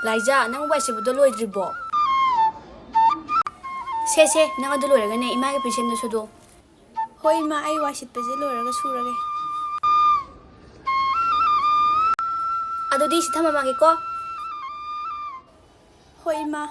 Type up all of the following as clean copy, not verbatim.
Laija, nang wai sibudo loidribo. Se nang adu loiragane ima ge patient da sudo. Hoi ma ai wai sitpaje loiraga surage. Adudi si thama mage ko. Hoi ma.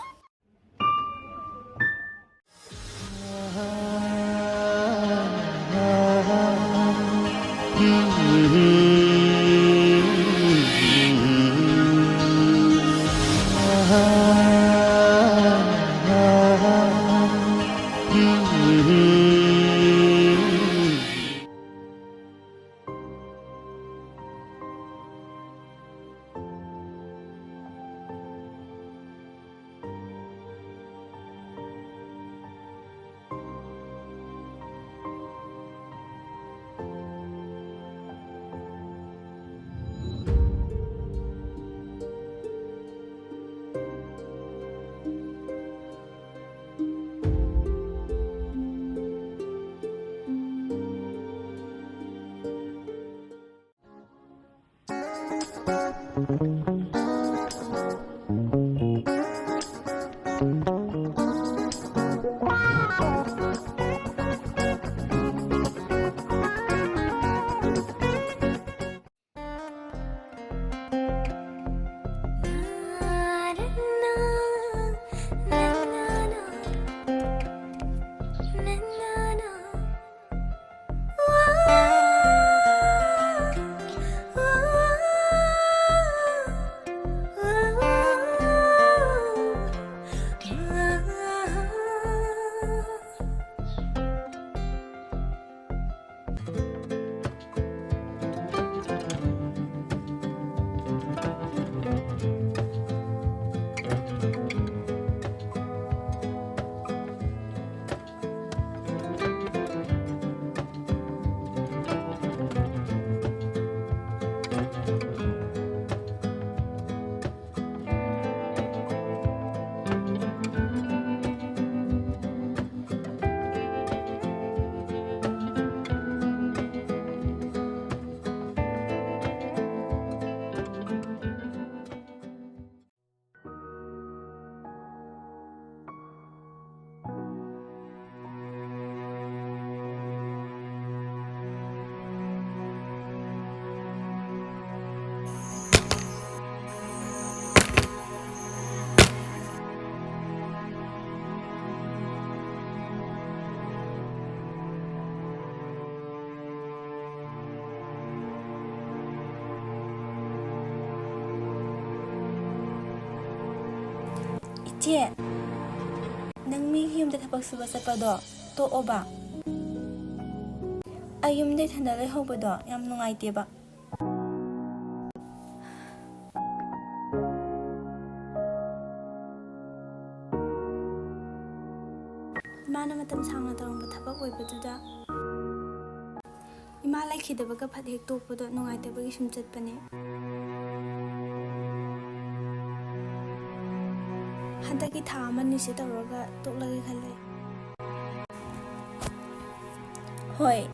Iche, nang mi yumda thapag suba satpado to'oba. Ay yumda thanda leihobado yam nungaiteba. Imana matam sangna tarongba thapag oibaduda ima laikhidabaga phathek tokpado nungaitebagi sum chatpane. Handaki tha amani se tawraga toklage khale. Hoi.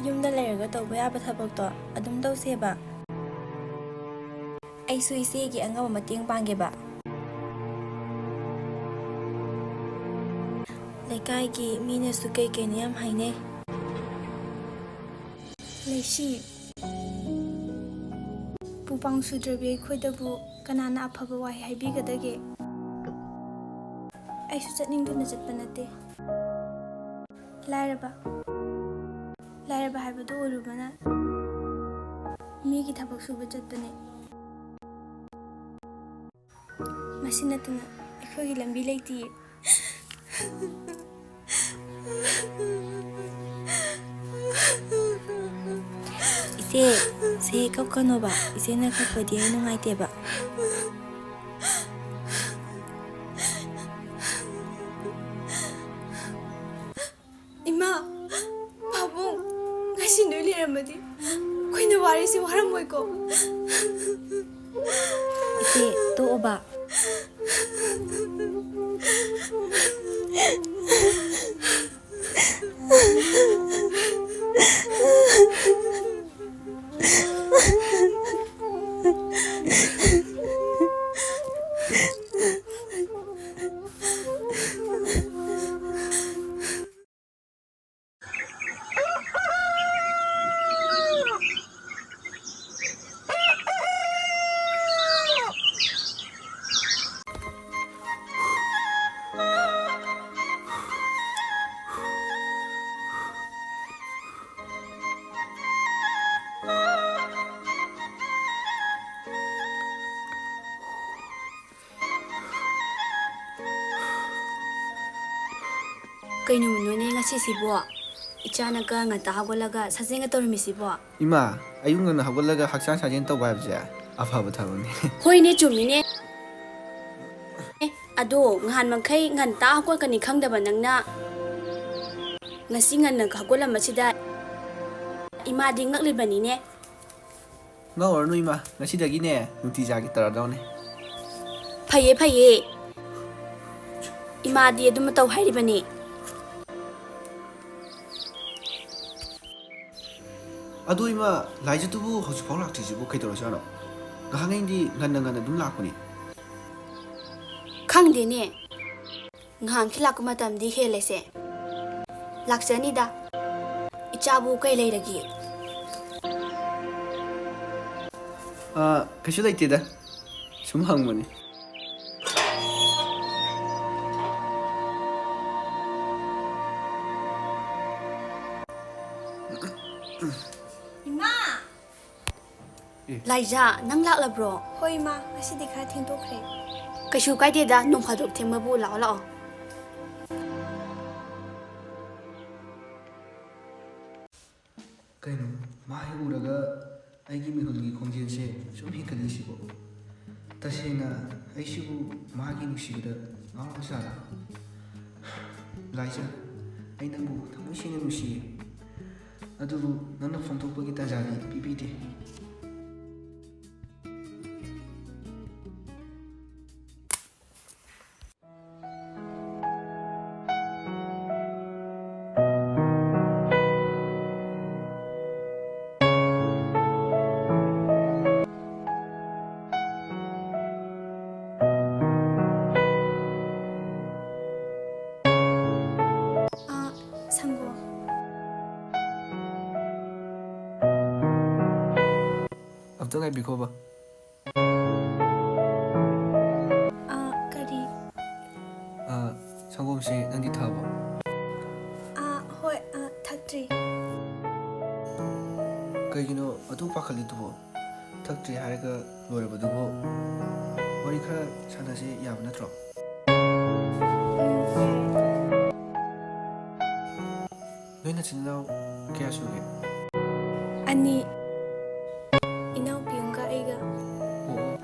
Yumda lerga tawba yaba thabakto adum tawseba. Aisu isegi angaba mateng pangeba. Lekai mina su kai yam haine. Leishi. Pupang sudrabi khoidabu kanana afaba wahi haibigadage. Aisu chatningduna chatpa nate. Lairaba haibadu orubana migi thabak suba chatpane. Masinatuna aikhogi lambi leiti. Se kaukano ba ise na kakpadi ay nungaite ba. Ima, pabong, ngasi nuli ramadi. Koy na wari si waram moy ko. Ise to ba. Kay naman nun ngasi sibo. Icha na ka nga tahagwalaga sa singa tormisibo. Ima, ayung nga hagwalaga haksan sajen tawba habje. Afaba thabani. Hoy ne chumine. Ado ngahan magkay ngan tahagwal kani khangdaba nangna. Ngasi ngan naghagwala masida. Ima di ngaklibani ne. Nga ornu ima, ngasidagi ne, nuti jagi taradawne. Phaye phaye. Ima di adum taw hairibani. Adu ima, laija tubu hosipau laktisibu kaitoro Gahangaindi ngana dum lakuni. Khangde ne. Ngahan khilak matam di khelese. Laksani da. Ichabu kay leiragi. Kaishu laiteda. Sum hangmani. Ima! Laija nang laklabro. Hoi Ima, ngasi di khara thengtokre. Kaishu kaide da nong phadok thengmabu lao lao. Kaino, mahi uraga aigi mihulgi khongjelse sum hinkadisibo. Tasena aishibu magi nushibida ngawang sara. Laija, ai nangbu thamoi sena nushi. Adubu nana phongthokpagi tajari pipide. Sanggo. Abdang ai bikoba. Kari. Sangomsi nandi thabo. Hoi, thakri. Kaigino adu pakhali tubo. Thakti haraga lorabadubo. Wari khara sanase yab natro. Noina chinnaw kaya suge. Ani. Inaw piyongga aiga. Oo.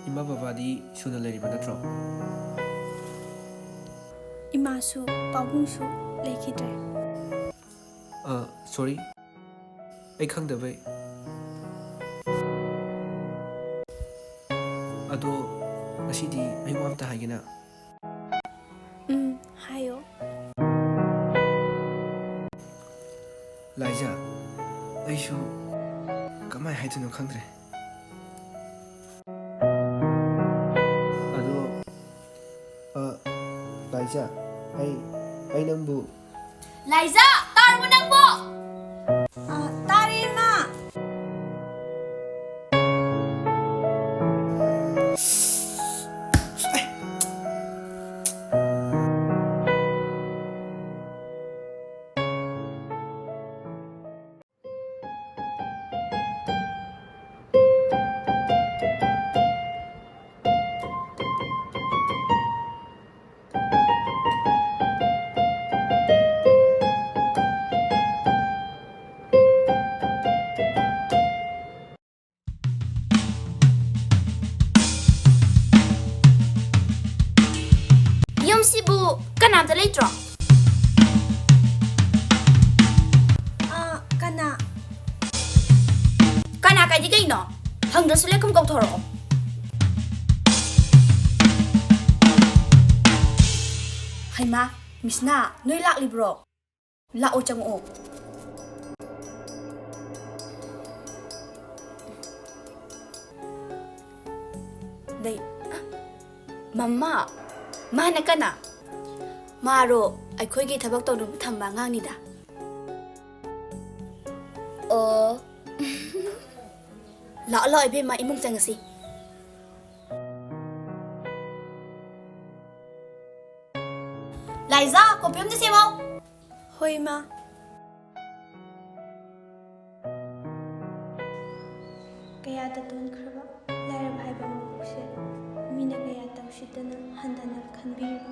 Ima babadi suna leriba natro. Imasu, pabungsu, leikidre. Sorry. Ai khangdabai. Ado ngasidi ai wamta hagina. Hayo. Laija, aishu kamai haitunu khangdre. Ado Laija, ai nangbu Laija, tarbo nangbo. Tari Ma! Sibu, kanamda leitro. Kana. Kana kay di kayo no? Hanggang sila kung kautoro. Hay ma, miss na, noy lak libro. Lao chang o. Day, mama. Mana ka na? Maro, aiko'y tabak to nung tambangang nida. Lalo ibe ma imong tangasi. Liza, kopyom na siya mo? Hoi Ma. Kaya tatun kraba, lara bhai ba mabukse. Mina kaya tawshitana handana khanbiro.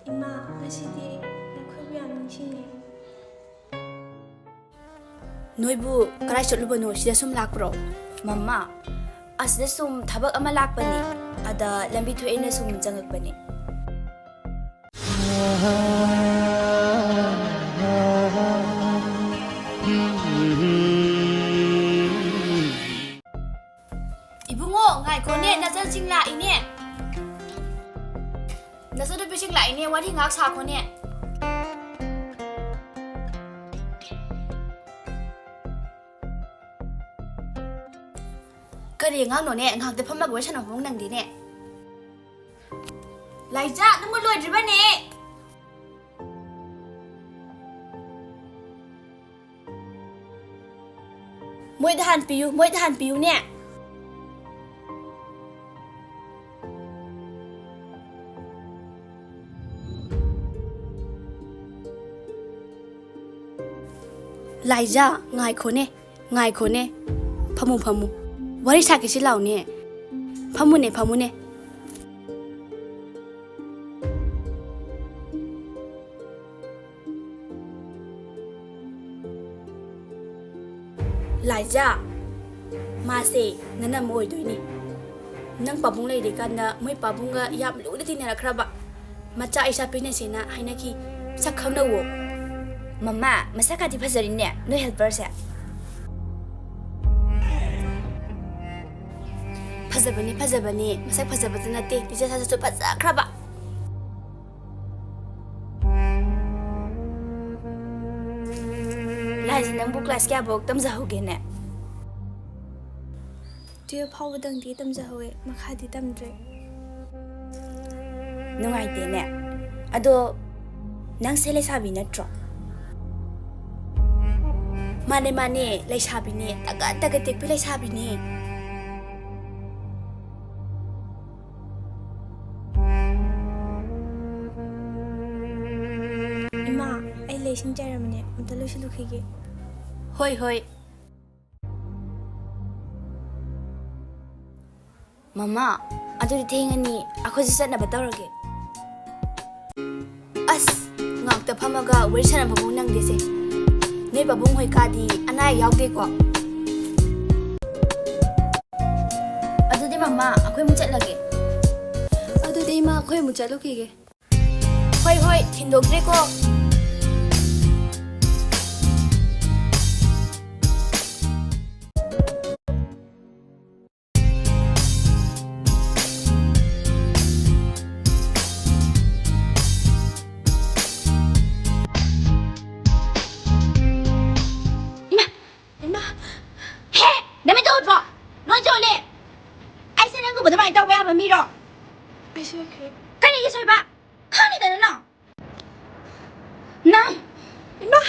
ꯏꯃꯥ ꯉꯁꯤꯗꯤ ꯅꯈꯣꯏꯕꯨ ꯌꯥꯝ ꯅꯤꯡꯁꯤꯡꯉꯦ. ꯅꯣꯏꯕꯨ ꯀꯔꯥꯏ ꯆꯠꯂꯨꯕꯅꯣ? ꯁꯤꯗ ꯁꯨꯝ ꯂꯥꯛꯄ꯭ꯔꯣ? ꯃꯝꯃꯥ, ꯑꯁꯤꯗ ꯁꯨꯝ ꯊꯕꯛ ꯑꯃ ꯂꯥꯛꯄꯅꯤ. ꯑꯗ ꯂꯝꯕꯤ ꯊꯣꯛꯑꯦꯅ ꯁꯨꯝ ꯆꯪꯉꯛꯄꯅꯤ. 이붕어, ngài 나전싱 라이네. 나서도 비싱 라이네. 와리 ngak sa ko ne. Kari ngang no ne, ngak de phamag wa chana bong nang di ne. Laija, nang mo loi driba ne. Moi da han piu ne. Laija, ngài khổ nè. Phamu. Wari sa ke si lau ne. Phamu ne. Laija, ma se nana moi doi ni. Nang pabung lai de kan da moi pabung ga yam lu de tin na khraba. Macha isa pine se na haina ki sak khang na wo. ꯃꯝꯃꯥ, ꯃꯁꯛꯀꯗꯤ ꯐꯖꯔꯤꯅꯦ, ꯅꯣꯏ ꯍꯦꯜꯄꯔꯁꯦ. ꯐꯖꯕꯅꯤ. ꯃꯁꯛ ꯐꯖꯕꯗ ꯅꯠꯇꯦ, teacher ꯁꯥꯁꯨ ꯐꯖꯈ꯭ꯔꯕ. ꯂꯥꯏꯖꯤ ꯅꯪꯕꯨ class ꯀꯌꯥꯐꯥꯎ ꯇꯝꯖꯍꯧꯒꯦꯅꯦ? 12 ꯐꯥꯎꯕꯗꯪꯗꯤ ꯇꯝꯖꯍꯧꯋꯦ, ꯃꯈꯥꯗꯤ ꯇꯝꯗ꯭ꯔꯦ. ꯅꯨꯡꯉꯥꯏꯇꯦꯅꯦ. ꯑꯗꯣ ꯅꯪꯁꯦ ꯂꯩꯁꯥꯕꯤ ꯅꯠꯇ꯭ꯔꯣ? Mane, ꯂꯩꯁꯥꯕꯤꯅꯦ. Taga tekpi ꯂꯩꯁꯥꯕꯤꯅꯦ. ꯏꯃꯥ, ꯑꯩ ꯂꯩꯁꯤꯡ ꯆꯥꯏꯔꯝꯕꯅꯦ, ꯑꯝꯇ ꯂꯣꯏꯁꯤꯜꯂꯨꯈꯤꯒꯦ. ꯍꯣꯏ. ꯃꯝꯃꯥ, ꯑꯗꯨꯗꯤ ꯊꯦꯡꯉꯅꯤ. ꯑꯩꯈꯣꯏꯁꯨ ꯆꯠꯅꯕ ꯇꯧꯔꯒꯦ. ꯑꯁ, ꯉꯥꯛꯇ ꯐꯝꯃꯒ ꯋꯥꯔꯤ ꯁꯥꯟꯅꯕꯕꯨ ꯅꯪꯗꯦꯁꯦ. ꯅꯣꯏ ꯄꯥꯕꯨꯡ ꯍꯣꯏ ꯀꯥꯗꯤ ꯑꯅꯥ ꯑꯌꯦꯛ ꯌꯥꯎꯗꯦꯀꯣ? ꯑꯗꯨꯗꯤ ꯃꯝꯃꯥ, ꯑꯩꯈꯣꯏ ꯑꯃꯨꯛ ꯆꯠꯂꯒꯦ. ꯑꯗꯨꯗꯤ ꯏꯃꯥ, ꯑꯩꯈꯣꯏ ꯑꯃꯨꯛ ꯆꯠꯂꯨꯈꯤꯒꯦ. ꯍꯣꯏ, ꯊꯤꯟꯗꯣꯛꯇ꯭ꯔꯦꯀꯣ. ꯑꯩ ꯁꯣꯏꯈ꯭ꯔꯦ. ꯏꯃꯥ,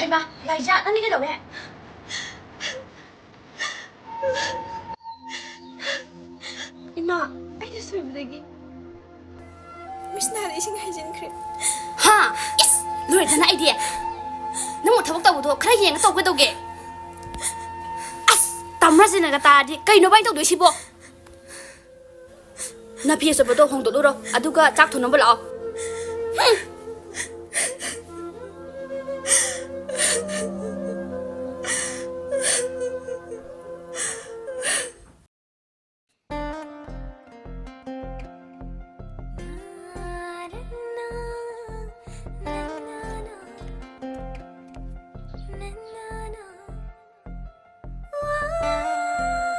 ꯍꯩꯃꯥ, ꯂꯥꯏꯖꯥ, ꯅꯪꯗꯤ ꯀꯩꯗꯧꯋꯦ? ꯏꯃꯥ, ꯑꯩꯅ ꯁꯣꯏꯕꯗꯒꯤ ꯃꯤꯁ ꯅꯥꯗ ꯏꯁꯤꯡ ꯍꯩꯖꯤꯟꯈ꯭ꯔꯦ. ꯍꯥ? ꯏꯁ, ꯂꯣꯏꯔꯦꯗꯅ ꯑꯩꯗꯤ. ꯅꯪꯕꯨ ꯊꯕꯛ ꯇꯧꯕꯗꯣ ꯈꯔ ꯌꯦꯡꯉ ꯇꯧꯒꯗꯧꯒꯦ. ꯑꯁ, ꯇꯝꯔꯁꯤꯅꯒ ꯇꯥꯔꯗꯤ ꯀꯩꯅꯣ ꯕꯥꯏ ꯇꯧꯗꯣꯏꯁꯤꯕꯣ? ꯅꯥꯐꯤ ꯑꯆꯣꯠꯄꯗꯣ ꯍꯣꯡꯗꯣꯛꯂꯨꯔꯣ, ꯑꯗꯨꯒ ꯆꯥꯛ ꯊꯣꯡꯅꯕ ꯂꯥꯛꯑꯣ.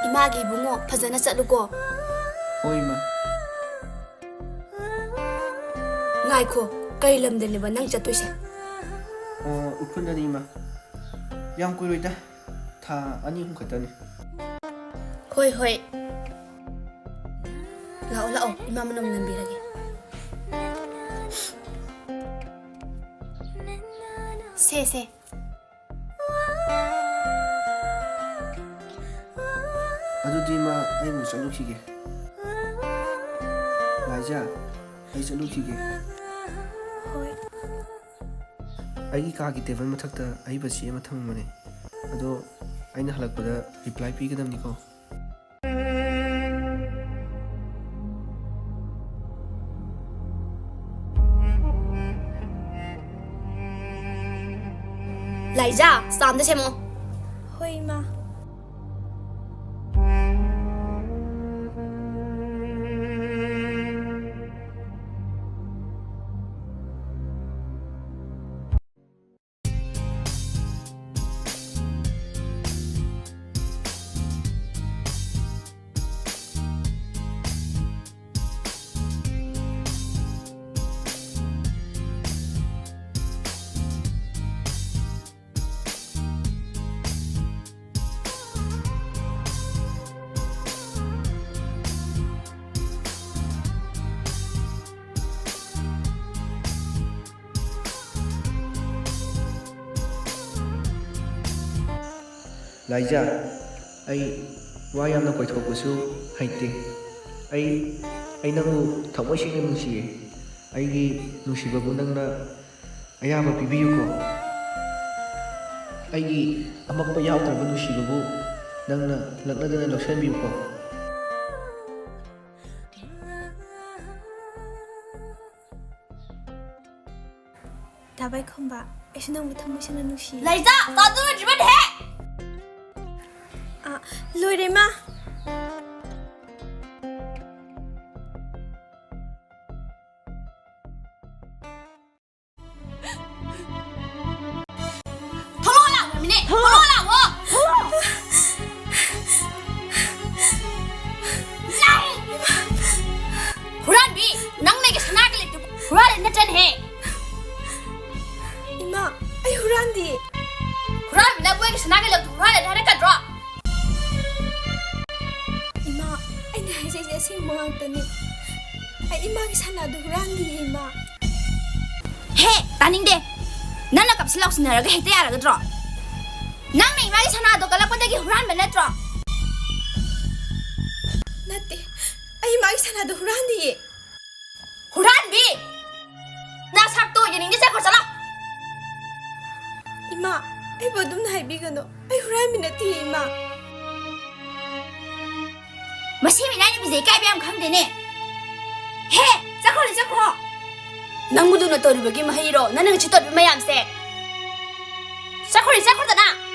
이마기 이붕어, 파자나 짤루고. ꯍꯣꯏ ꯏꯃꯥ. ꯉꯥꯏꯈꯣ, ꯀꯩ ꯂꯝꯗꯅꯦꯕ ꯅꯪ ꯆꯠꯇꯣꯏꯁꯦ? ꯎꯈ꯭ꯔꯨꯜꯗꯅꯤ ꯏꯃꯥ. ꯌꯥꯝ ꯀꯨꯏꯔꯣꯏꯗ, ꯊꯥ 2-3 ꯈꯛꯇꯅꯤ. ꯍꯣꯏ. ꯂꯥꯛꯑꯣ, 이마 ꯃꯅꯝ ꯅꯝꯕꯤꯔꯒꯦ. 세. ꯑꯗꯨꯗꯤ ꯏꯃꯥ, ꯑꯩ ꯑꯃꯨꯛ ꯆꯠꯂꯨꯈꯤꯒꯦ. ꯂꯥꯏꯖꯥ, ꯑꯩ ꯆꯠꯂꯨꯈꯤꯒꯦ. ꯍꯣꯏ. ꯑꯩꯒꯤ ꯀꯥꯒꯤ ꯇꯦꯕꯜ ꯃꯊꯛꯇ ꯑꯏꯕ ꯆꯦ ꯑꯃ ꯊꯝꯃꯝꯕꯅꯦ. ꯑꯗꯣ ꯑꯩꯅ ꯍꯜꯂꯛꯄꯗ ꯔꯤꯄ꯭ꯂꯥꯏ ꯄꯤꯒꯗꯕꯅꯤꯀꯣ. ꯂꯥꯏꯖꯥ ꯆꯥꯝꯗ ꯁꯦꯝꯃꯣ. ꯍꯣꯏ ꯏꯃꯥ. ꯂꯥꯏꯖꯥ, ꯑꯩ ꯋꯥ ꯌꯥꯝꯅ ꯀꯣꯏꯊꯣꯛꯄꯁꯨ ꯍꯩꯇꯦ. ꯑꯩ ꯅꯪꯕꯨ ꯊꯃꯣꯏ ꯁꯦꯡꯅ ꯅꯨꯡꯁꯤꯌꯦ. ꯑꯩꯒꯤ ꯅꯨꯡꯁꯤꯕꯕꯨ ꯅꯪꯅ ꯑꯌꯥꯕ ꯄꯤꯕꯤꯌꯨꯀꯣ. ꯑꯩꯒꯤ ꯑꯃꯛꯄ ꯌꯥꯎꯗ꯭ꯔꯕ ꯅꯨꯡꯁꯤꯕꯕꯨ ꯅꯪꯅ ꯂꯛꯅꯗꯅ ꯂꯧꯁꯤꯟꯕꯤꯌꯨꯀꯣ. ꯗꯥꯕꯥꯏꯈꯣꯝꯕ, ꯑꯩꯁꯨ ꯅꯪꯕꯨ ꯊꯃꯣꯏ ꯁꯦꯡꯅ ꯅꯨꯡꯁꯤꯌꯦ. ꯂꯥꯏꯖꯥ ꯆꯥꯗꯨ ꯂꯣꯏꯗ꯭ꯔꯤꯕꯅꯦ. ꯂꯣꯏꯔꯦ ꯏꯃꯥ. ꯊꯣꯛꯂꯛꯑꯣ ꯂꯥꯛꯑꯣ ꯃꯤꯅꯦ. ꯊꯣꯛꯂꯛꯑꯣ ꯂꯥꯛꯑꯣ. ꯍꯨꯔꯥꯟꯕꯤ, ꯅꯪ ꯅꯩꯒꯤ ꯁꯅꯥꯒ ꯂꯩꯇꯦ. ꯍꯨꯔꯥꯟꯂꯦ ꯅꯠꯇ꯭ꯔꯅꯦꯍꯦ. ꯏꯃꯥ, ꯑꯩ ꯍꯨꯔꯥꯟꯗꯤꯌꯦ. ꯍꯨꯔꯥꯟꯕꯤꯅ ꯃꯣꯏꯒꯤ ꯁꯅꯥꯒ ꯂꯧꯊꯣꯛ ꯍꯨꯔꯥꯟꯂꯦ ꯍꯥꯏꯔꯛꯀꯗ꯭ꯔꯣ? ꯏꯃꯥ, ꯑꯩꯅ ꯍꯥꯏꯖꯩꯁꯦ ꯑꯁꯦꯡꯕ ꯉꯥꯛꯇꯅꯤ. ꯑꯩ ꯏꯃꯥꯒꯤ ꯁꯅꯥꯗꯨ ꯍꯨꯔꯥꯟꯗꯤꯌꯦ ꯏꯃꯥ. ꯍꯦ, ꯇꯥꯅꯤꯡꯗꯦ. ꯅꯪꯅ ꯀꯞꯁꯤ ꯂꯥꯎꯁꯤꯟꯅꯔꯒ ꯍꯦꯛꯇ ꯌꯥꯔꯒꯗ꯭ꯔꯣ? ꯅꯪꯅ ꯏꯃꯥꯒꯤ ꯁꯅꯥꯗꯣ ꯀꯜꯂꯛꯄꯗꯒꯤ ꯍꯨꯔꯥꯟꯕ ꯅꯠꯇ꯭ꯔꯣ? ꯅꯠꯇꯦ, ꯑꯩ ꯏꯃꯥꯒꯤ ꯁꯅꯥꯗꯨ ꯍꯨꯔꯥꯟꯗꯤꯌꯦ. ꯍꯨꯔꯥꯟꯕꯤ! ꯅꯁꯛꯇꯣ ꯌꯦꯡꯅꯤꯡꯗꯦ, ꯆꯠꯈ꯭ꯔꯣ ꯆꯠꯂꯣ. ꯏꯃꯥ, ꯑꯩꯕꯨ ꯑꯗꯨꯝꯅ ꯍꯥꯏꯕꯤꯒꯅꯨ. ꯑꯩ ꯍꯨꯔꯥꯟꯕꯤ ꯅꯠꯇꯤꯌꯦ ꯏꯃꯥ. ꯃꯁꯤ ꯃꯤꯅꯥꯏ ꯅꯨꯄꯤꯁꯦ ꯏꯀꯥꯏꯕ ꯌꯥꯝ ꯈꯪꯗꯦꯅꯦ. ꯍꯦ, ꯆꯠꯈ꯭ꯔꯣ ꯆꯠꯈ꯭ꯔꯣ. ꯅꯪꯕꯨꯗꯨꯅ ꯇꯧꯔꯤꯕꯒꯤ ꯃꯍꯩꯔꯣ ꯅꯪꯅ ꯉꯁꯤ ꯇꯧꯔꯤꯕ ꯃꯌꯥꯝꯁꯦ. ꯆꯠꯈ꯭ꯔꯣꯗꯅ.